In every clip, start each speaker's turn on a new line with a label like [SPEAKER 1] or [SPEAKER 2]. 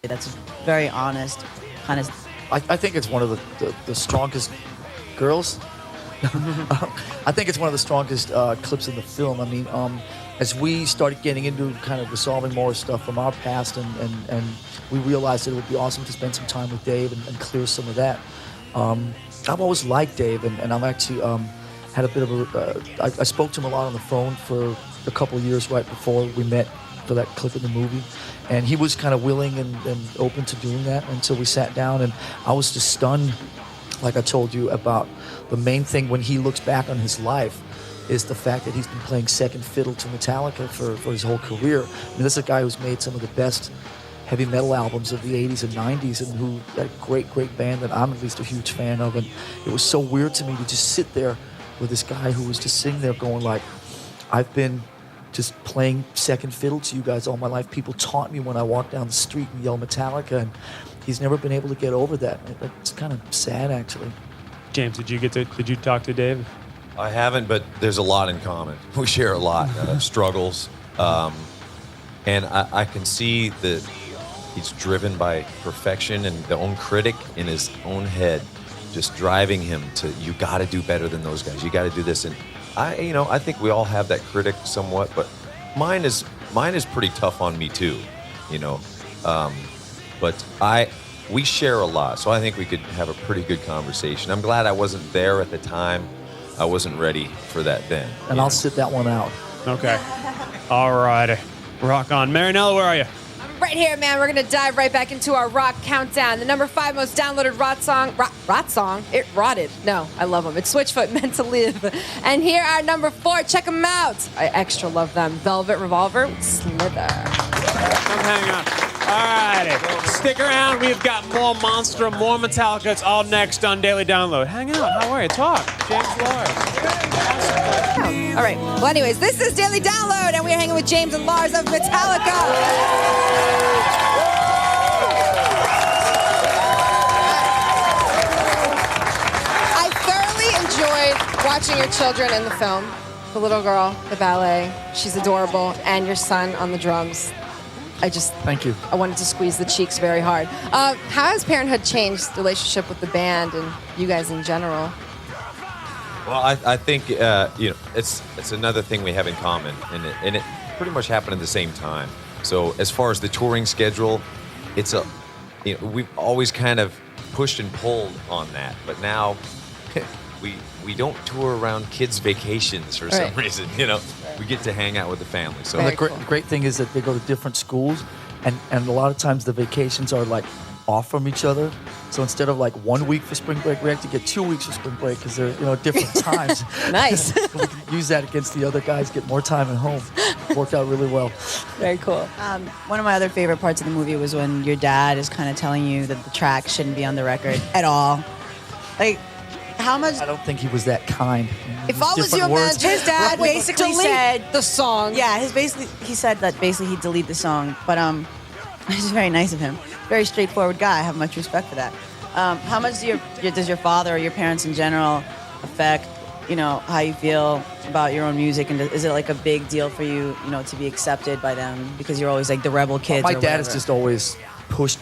[SPEAKER 1] That's very honest, kind of.
[SPEAKER 2] I think it's one of the strongest girls. I think it's one of the strongest clips in the film. I mean, as we started getting into kind of resolving more stuff from our past, and we realized that it would be awesome to spend some time with Dave and clear some of that. I've always liked Dave, and I've actually had a bit of a... I spoke to him a lot on the phone for a couple of years right before we met for that clip in the movie, and he was kind of willing and open to doing that until we sat down, and I was just stunned, like I told you, about the main thing when he looks back on his life is the fact that he's been playing second fiddle to Metallica for his whole career. I mean, this is a guy who's made some of the best heavy metal albums of the 80s and 90s, and who that great band that I'm at least a huge fan of, and it was so weird to me to just sit there with this guy who was just sitting there going like, I've been just playing second fiddle to you guys all my life. People taunt me when I walk down the street and yell Metallica, and he's never been able to get over that. It's kind of sad, actually.
[SPEAKER 3] James, did you talk to Dave?
[SPEAKER 4] I haven't, but there's a lot in common. We share a lot of struggles, and I can see that he's driven by perfection and the own critic in his own head, just driving him to, you got to do better than those guys. You got to do this. And I think we all have that critic somewhat, but mine is pretty tough on me too, But we share a lot, so I think we could have a pretty good conversation. I'm glad I wasn't there at the time. I wasn't ready for that then.
[SPEAKER 2] And I'll sit that one out.
[SPEAKER 3] Okay. All right. Rock on. Marinella, where are you?
[SPEAKER 5] Right here, man. We're going to dive right back into our rock countdown. The number 5 most downloaded rot song. It rotted. No, I love them. It's Switchfoot, Meant to Live. And here are number 4. Check them out. I extra love them. Velvet Revolver with Slither.
[SPEAKER 3] Come hang out. All righty. Stick around. We've got more Monster, more Metallica. It's all next on Daily Download. Hang out. How are you? Talk. James Lars.
[SPEAKER 5] All right. Well, anyways, this is Daily Download, and we're hanging with James and Lars of Metallica. I thoroughly enjoyed watching your children in the film. The little girl, the ballet. She's adorable. And your son on the drums.
[SPEAKER 2] Thank you.
[SPEAKER 5] I wanted to squeeze the cheeks very hard. How has parenthood changed the relationship with the band and you guys in general?
[SPEAKER 4] Well, I think it's another thing we have in common, and it pretty much happened at the same time. So as far as the touring schedule, we've always kind of pushed and pulled on that, but now we don't tour around kids' vacations for some reason. We get to hang out with the family. So
[SPEAKER 2] the great thing is that they go to different schools, and a lot of times the vacations are like off from each other. So instead of like 1 week for spring break, we actually get 2 weeks for spring break because they're at different times.
[SPEAKER 5] Nice.
[SPEAKER 2] So we can use that against the other guys, get more time at home. Worked out really well.
[SPEAKER 5] Very cool.
[SPEAKER 1] One of my other favorite parts of the movie was when your dad is kind of telling you that the track shouldn't be on the record at all. Like, how much?
[SPEAKER 2] I don't think he was that kind.
[SPEAKER 5] If I was your man,
[SPEAKER 1] His dad basically said
[SPEAKER 5] the song.
[SPEAKER 1] Yeah, he said that basically he'd delete the song, but it's very nice of him. Very straightforward guy. I have much respect for that. How much does your father or your parents in general affect, how you feel about your own music? And is it like a big deal for you, to be accepted by them because you're always like the rebel kids?
[SPEAKER 2] My dad has just always pushed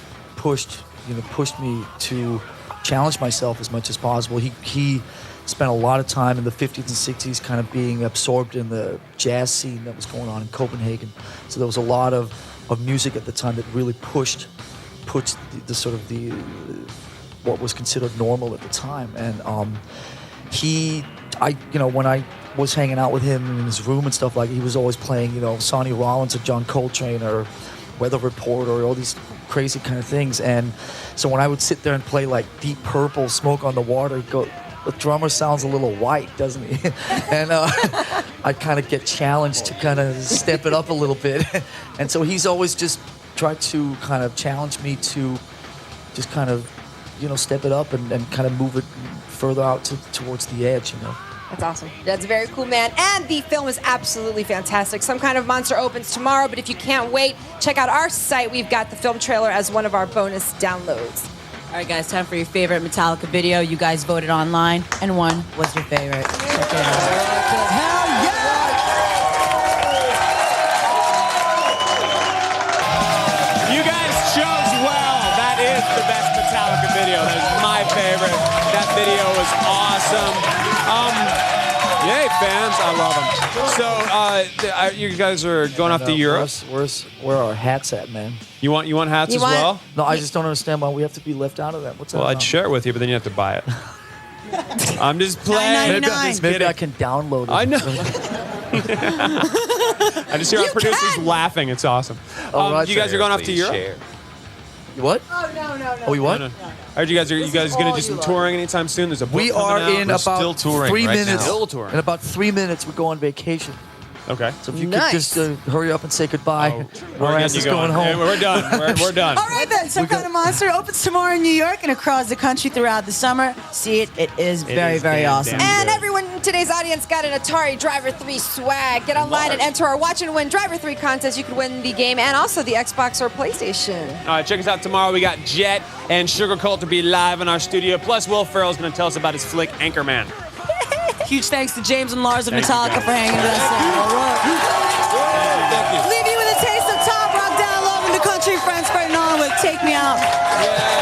[SPEAKER 2] me to challenge myself as much as possible. He spent a lot of time in the 50s and 60s kind of being absorbed in the jazz scene that was going on in Copenhagen. So there was a lot of music at the time that really pushed the sort of the what was considered normal at the time. And when I was hanging out with him in his room and stuff like that, he was always playing, Sonny Rollins or John Coltrane or Weather Report or all these crazy kind of things. And so when I would sit there and play like Deep Purple, Smoke on the Water, go, the drummer sounds a little white, doesn't he? And I'd kind of get challenged to kind of step it up a little bit. And so he's always just tried to kind of challenge me to just kind of, step it up and kind of move it further out towards the edge,
[SPEAKER 5] That's awesome. That's very cool, man. And the film is absolutely fantastic. Some Kind of Monster opens tomorrow, but if you can't wait, check out our site. We've got the film trailer as one of our bonus downloads.
[SPEAKER 1] All right, guys, time for your favorite Metallica video. You guys voted online, and one was your favorite. Check it out.
[SPEAKER 3] You guys chose well. favorite. That video was awesome. Yay, fans. I love them. So, you guys are going off to Europe.
[SPEAKER 2] Where are our hats at, man?
[SPEAKER 3] You want hats
[SPEAKER 5] You
[SPEAKER 3] as
[SPEAKER 5] want-
[SPEAKER 3] well?
[SPEAKER 2] No, I just don't understand why we have to be left out of that. What's that
[SPEAKER 3] Well, I'd
[SPEAKER 2] about?
[SPEAKER 3] share it with you, but then you have to buy it. I'm just playing.
[SPEAKER 1] $9.99.
[SPEAKER 2] Maybe I can download it.
[SPEAKER 3] I know. I just hear our producers laughing. It's awesome.
[SPEAKER 2] right,
[SPEAKER 3] you guys are going off to
[SPEAKER 4] Please
[SPEAKER 3] Europe?
[SPEAKER 4] share.
[SPEAKER 2] What?
[SPEAKER 1] Oh, no.
[SPEAKER 2] Oh, we what?
[SPEAKER 3] No. I heard you guys
[SPEAKER 1] is
[SPEAKER 3] going to
[SPEAKER 1] all
[SPEAKER 3] do some
[SPEAKER 1] you love.
[SPEAKER 3] touring anytime soon. There's a book
[SPEAKER 2] We are
[SPEAKER 3] coming out.
[SPEAKER 2] in
[SPEAKER 4] We're
[SPEAKER 2] about
[SPEAKER 4] still touring
[SPEAKER 2] 3
[SPEAKER 4] right
[SPEAKER 2] minutes.
[SPEAKER 4] now.
[SPEAKER 3] Still touring.
[SPEAKER 2] In about 3 minutes, we go on vacation.
[SPEAKER 3] Okay.
[SPEAKER 2] So if you
[SPEAKER 1] Nice.
[SPEAKER 2] could just hurry up and say goodbye.
[SPEAKER 3] We're
[SPEAKER 2] Our
[SPEAKER 3] getting
[SPEAKER 2] ass
[SPEAKER 3] you
[SPEAKER 2] is going home.
[SPEAKER 3] Hey, we're done. We're done.
[SPEAKER 1] All right, then. Some Kind of Monster opens tomorrow in New York and across the country throughout the summer. See it. It is very,
[SPEAKER 3] is
[SPEAKER 1] very
[SPEAKER 3] damn,
[SPEAKER 1] awesome.
[SPEAKER 3] damn
[SPEAKER 5] And
[SPEAKER 3] good.
[SPEAKER 5] everyone in today's audience got an Atari Driver 3 swag. Get online and enter our Watch and Win Driver 3 contest. You could win the game and also the Xbox or PlayStation.
[SPEAKER 3] All right, check us out tomorrow. We got Jet and Sugar Cult to be live in our studio. Plus, Will Ferrell's going to tell us about his flick, Anchorman.
[SPEAKER 1] Huge thanks to James and Lars of
[SPEAKER 3] Thank you,
[SPEAKER 1] Metallica
[SPEAKER 3] guys.
[SPEAKER 1] for hanging with us. All right. Leave you with a taste of Top Rock down low in the country. Friends fighting on with Take Me Out.
[SPEAKER 3] Yeah.